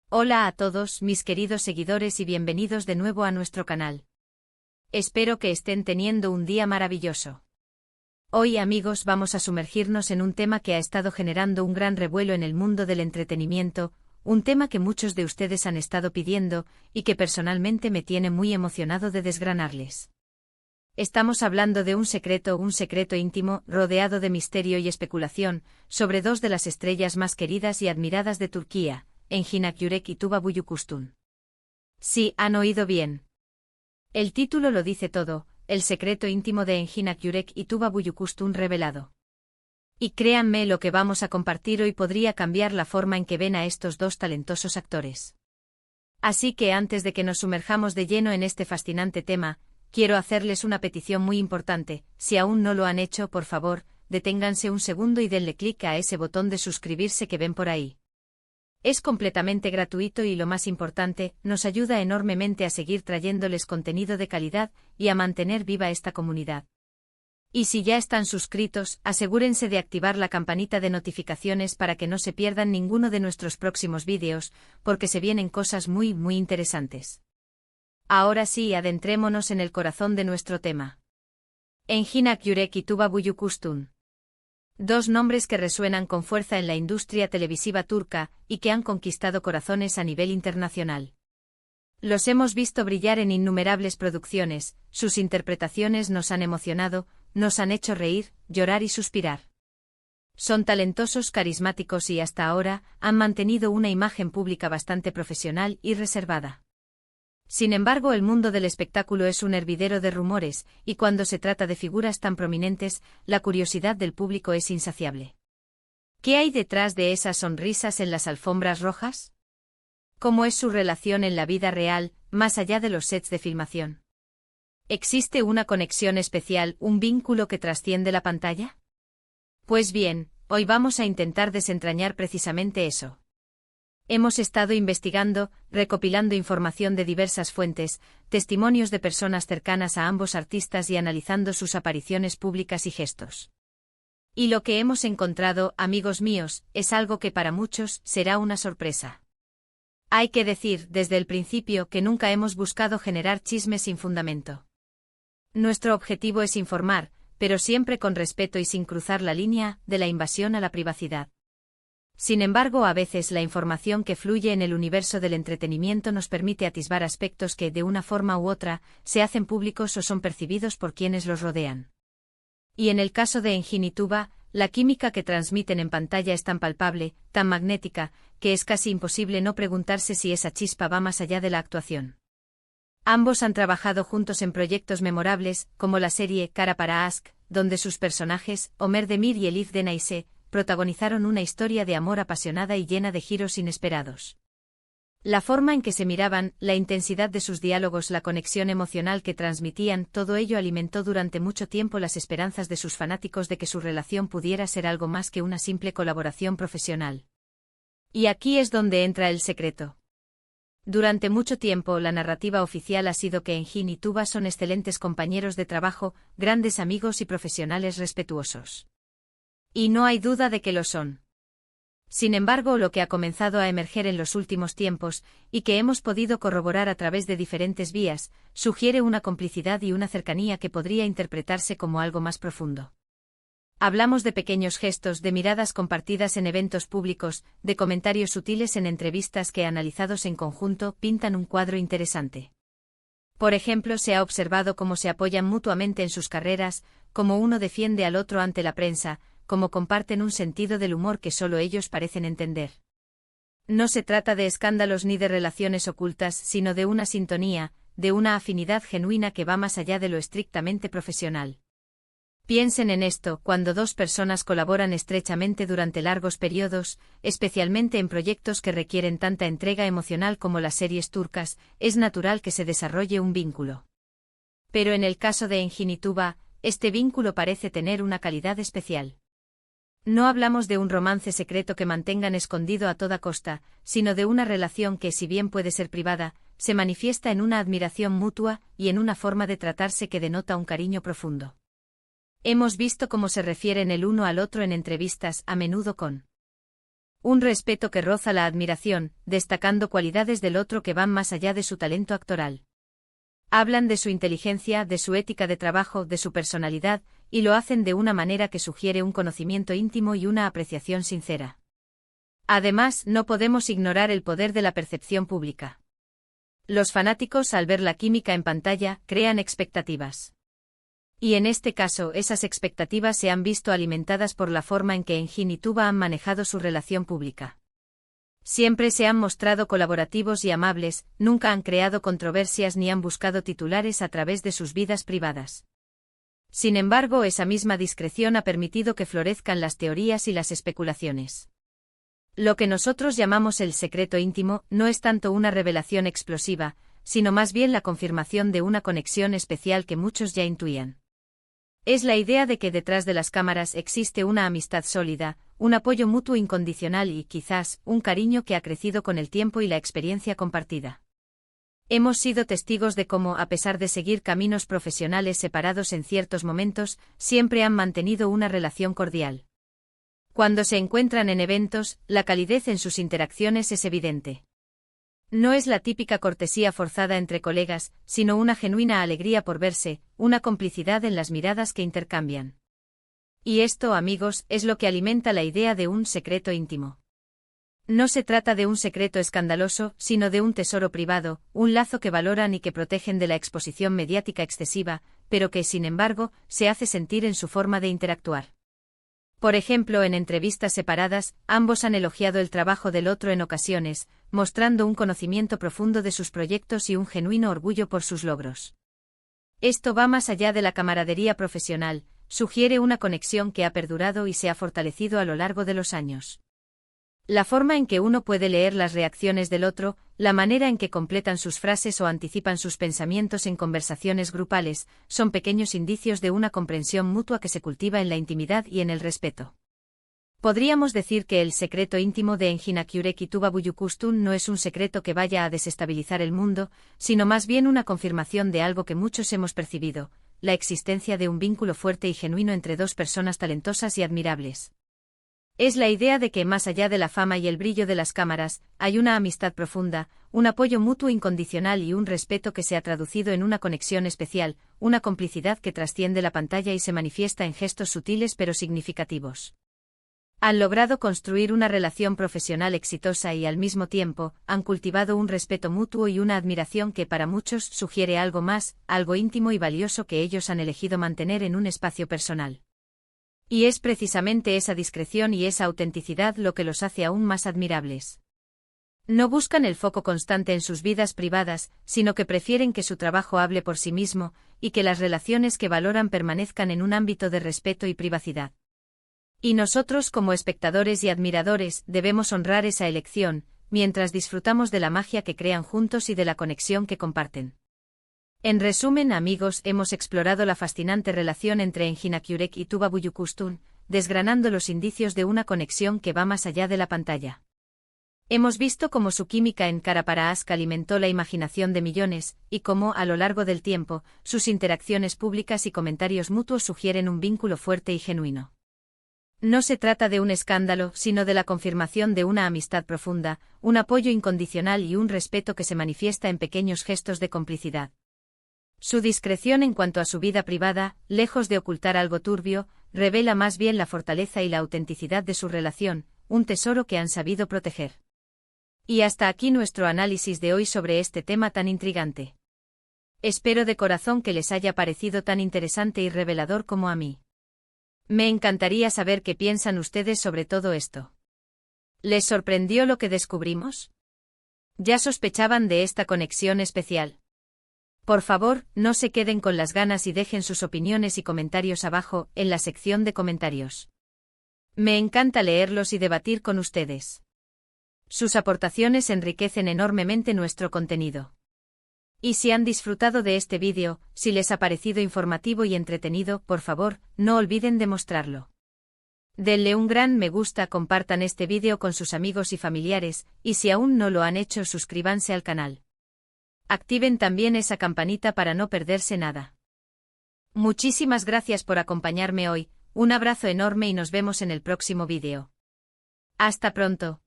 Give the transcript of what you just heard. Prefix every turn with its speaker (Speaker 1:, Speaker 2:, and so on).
Speaker 1: Hola a todos mis queridos seguidores y bienvenidos de nuevo a nuestro canal. Espero que estén teniendo un día maravilloso. Hoy, amigos, vamos a sumergirnos en un tema que ha estado generando un gran revuelo en el mundo del entretenimiento, un tema que muchos de ustedes han estado pidiendo y que personalmente me tiene muy emocionado de desgranarles. Estamos hablando de un secreto íntimo, rodeado de misterio y especulación, sobre dos de las estrellas más queridas y admiradas de Turquía, Engin Akyürek y Tuba Büyüküstün. Sí, han oído bien. El título lo dice todo, el secreto íntimo de Engin Akyürek y Tuba Büyüküstün revelado. Y créanme, lo que vamos a compartir hoy podría cambiar la forma en que ven a estos dos talentosos actores. Así que antes de que nos sumerjamos de lleno en este fascinante tema, quiero hacerles una petición muy importante. Si aún no lo han hecho, por favor, deténganse un segundo y denle clic a ese botón de suscribirse que ven por ahí. Es completamente gratuito y, lo más importante, nos ayuda enormemente a seguir trayéndoles contenido de calidad y a mantener viva esta comunidad. Y si ya están suscritos, asegúrense de activar la campanita de notificaciones para que no se pierdan ninguno de nuestros próximos vídeos, porque se vienen cosas muy interesantes. Ahora sí, adentrémonos en el corazón de nuestro tema. Engin Akyürek y Tuba Büyüküstün. Dos nombres que resuenan con fuerza en la industria televisiva turca y que han conquistado corazones a nivel internacional. Los hemos visto brillar en innumerables producciones, sus interpretaciones nos han emocionado, nos han hecho reír, llorar y suspirar. Son talentosos, carismáticos y hasta ahora han mantenido una imagen pública bastante profesional y reservada. Sin embargo, el mundo del espectáculo es un hervidero de rumores, y cuando se trata de figuras tan prominentes, la curiosidad del público es insaciable. ¿Qué hay detrás de esas sonrisas en las alfombras rojas? ¿Cómo es su relación en la vida real, más allá de los sets de filmación? ¿Existe una conexión especial, un vínculo que trasciende la pantalla? Pues bien, hoy vamos a intentar desentrañar precisamente eso. Hemos estado investigando, recopilando información de diversas fuentes, testimonios de personas cercanas a ambos artistas y analizando sus apariciones públicas y gestos. Y lo que hemos encontrado, amigos míos, es algo que para muchos será una sorpresa. Hay que decir desde el principio que nunca hemos buscado generar chismes sin fundamento. Nuestro objetivo es informar, pero siempre con respeto y sin cruzar la línea de la invasión a la privacidad. Sin embargo, a veces la información que fluye en el universo del entretenimiento nos permite atisbar aspectos que, de una forma u otra, se hacen públicos o son percibidos por quienes los rodean. Y en el caso de Engin y Tuba, la química que transmiten en pantalla es tan palpable, tan magnética, que es casi imposible no preguntarse si esa chispa va más allá de la actuación. Ambos han trabajado juntos en proyectos memorables, como la serie Kara para Aşk, donde sus personajes, Ömer Demir y Elif Denayse, protagonizaron una historia de amor apasionada y llena de giros inesperados. La forma en que se miraban, la intensidad de sus diálogos, la conexión emocional que transmitían, todo ello alimentó durante mucho tiempo las esperanzas de sus fanáticos de que su relación pudiera ser algo más que una simple colaboración profesional. Y aquí es donde entra el secreto. Durante mucho tiempo la narrativa oficial ha sido que Engin y Tuba son excelentes compañeros de trabajo, grandes amigos y profesionales respetuosos. Y no hay duda de que lo son. Sin embargo, lo que ha comenzado a emerger en los últimos tiempos, y que hemos podido corroborar a través de diferentes vías, sugiere una complicidad y una cercanía que podría interpretarse como algo más profundo. Hablamos de pequeños gestos, de miradas compartidas en eventos públicos, de comentarios sutiles en entrevistas que, analizados en conjunto, pintan un cuadro interesante. Por ejemplo, se ha observado cómo se apoyan mutuamente en sus carreras, cómo uno defiende al otro ante la prensa, cómo comparten un sentido del humor que solo ellos parecen entender. No se trata de escándalos ni de relaciones ocultas, sino de una sintonía, de una afinidad genuina que va más allá de lo estrictamente profesional. Piensen en esto: cuando dos personas colaboran estrechamente durante largos periodos, especialmente en proyectos que requieren tanta entrega emocional como las series turcas, es natural que se desarrolle un vínculo. Pero en el caso de Engin y Tuba, este vínculo parece tener una calidad especial. No hablamos de un romance secreto que mantengan escondido a toda costa, sino de una relación que, si bien puede ser privada, se manifiesta en una admiración mutua y en una forma de tratarse que denota un cariño profundo. Hemos visto cómo se refieren el uno al otro en entrevistas, a menudo con Un respeto que roza la admiración, destacando cualidades del otro que van más allá de su talento actoral. Hablan de su inteligencia, de su ética de trabajo, de su personalidad, y lo hacen de una manera que sugiere un conocimiento íntimo y una apreciación sincera. Además, no podemos ignorar el poder de la percepción pública. Los fanáticos, al ver la química en pantalla, crean expectativas. Y en este caso, esas expectativas se han visto alimentadas por la forma en que Engin y Tuba han manejado su relación pública. Siempre se han mostrado colaborativos y amables, nunca han creado controversias ni han buscado titulares a través de sus vidas privadas. Sin embargo, esa misma discreción ha permitido que florezcan las teorías y las especulaciones. Lo que nosotros llamamos el secreto íntimo no es tanto una revelación explosiva, sino más bien la confirmación de una conexión especial que muchos ya intuían. Es la idea de que detrás de las cámaras existe una amistad sólida, un apoyo mutuo incondicional y, quizás, un cariño que ha crecido con el tiempo y la experiencia compartida. Hemos sido testigos de cómo, a pesar de seguir caminos profesionales separados en ciertos momentos, siempre han mantenido una relación cordial. Cuando se encuentran en eventos, la calidez en sus interacciones es evidente. No es la típica cortesía forzada entre colegas, sino una genuina alegría por verse, una complicidad en las miradas que intercambian. Y esto, amigos, es lo que alimenta la idea de un secreto íntimo. No se trata de un secreto escandaloso, sino de un tesoro privado, un lazo que valoran y que protegen de la exposición mediática excesiva, pero que, sin embargo, se hace sentir en su forma de interactuar. Por ejemplo, en entrevistas separadas, ambos han elogiado el trabajo del otro en ocasiones, mostrando un conocimiento profundo de sus proyectos y un genuino orgullo por sus logros. Esto va más allá de la camaradería profesional, sugiere una conexión que ha perdurado y se ha fortalecido a lo largo de los años. La forma en que uno puede leer las reacciones del otro, la manera en que completan sus frases o anticipan sus pensamientos en conversaciones grupales, son pequeños indicios de una comprensión mutua que se cultiva en la intimidad y en el respeto. Podríamos decir que el secreto íntimo de Engin Akyurek y Tuba Büyüküstün no es un secreto que vaya a desestabilizar el mundo, sino más bien una confirmación de algo que muchos hemos percibido, la existencia de un vínculo fuerte y genuino entre dos personas talentosas y admirables. Es la idea de que, más allá de la fama y el brillo de las cámaras, hay una amistad profunda, un apoyo mutuo incondicional y un respeto que se ha traducido en una conexión especial, una complicidad que trasciende la pantalla y se manifiesta en gestos sutiles pero significativos. Han logrado construir una relación profesional exitosa y, al mismo tiempo, han cultivado un respeto mutuo y una admiración que para muchos sugiere algo más, algo íntimo y valioso que ellos han elegido mantener en un espacio personal. Y es precisamente esa discreción y esa autenticidad lo que los hace aún más admirables. No buscan el foco constante en sus vidas privadas, sino que prefieren que su trabajo hable por sí mismo, y que las relaciones que valoran permanezcan en un ámbito de respeto y privacidad. Y nosotros, como espectadores y admiradores, debemos honrar esa elección, mientras disfrutamos de la magia que crean juntos y de la conexión que comparten. En resumen, amigos, hemos explorado la fascinante relación entre Engin Akyurek y Tuba Büyüküstün, desgranando los indicios de una conexión que va más allá de la pantalla. Hemos visto cómo su química en Kara para Aşk alimentó la imaginación de millones, y cómo, a lo largo del tiempo, sus interacciones públicas y comentarios mutuos sugieren un vínculo fuerte y genuino. No se trata de un escándalo, sino de la confirmación de una amistad profunda, un apoyo incondicional y un respeto que se manifiesta en pequeños gestos de complicidad. Su discreción en cuanto a su vida privada, lejos de ocultar algo turbio, revela más bien la fortaleza y la autenticidad de su relación, un tesoro que han sabido proteger. Y hasta aquí nuestro análisis de hoy sobre este tema tan intrigante. Espero de corazón que les haya parecido tan interesante y revelador como a mí. Me encantaría saber qué piensan ustedes sobre todo esto. ¿Les sorprendió lo que descubrimos? ¿Ya sospechaban de esta conexión especial? Por favor, no se queden con las ganas y dejen sus opiniones y comentarios abajo, en la sección de comentarios. Me encanta leerlos y debatir con ustedes. Sus aportaciones enriquecen enormemente nuestro contenido. Y si han disfrutado de este vídeo, si les ha parecido informativo y entretenido, por favor, no olviden de mostrarlo. Denle un gran me gusta, compartan este vídeo con sus amigos y familiares, y si aún no lo han hecho, suscríbanse al canal. Activen también esa campanita para no perderse nada. Muchísimas gracias por acompañarme hoy, un abrazo enorme y nos vemos en el próximo vídeo. Hasta pronto.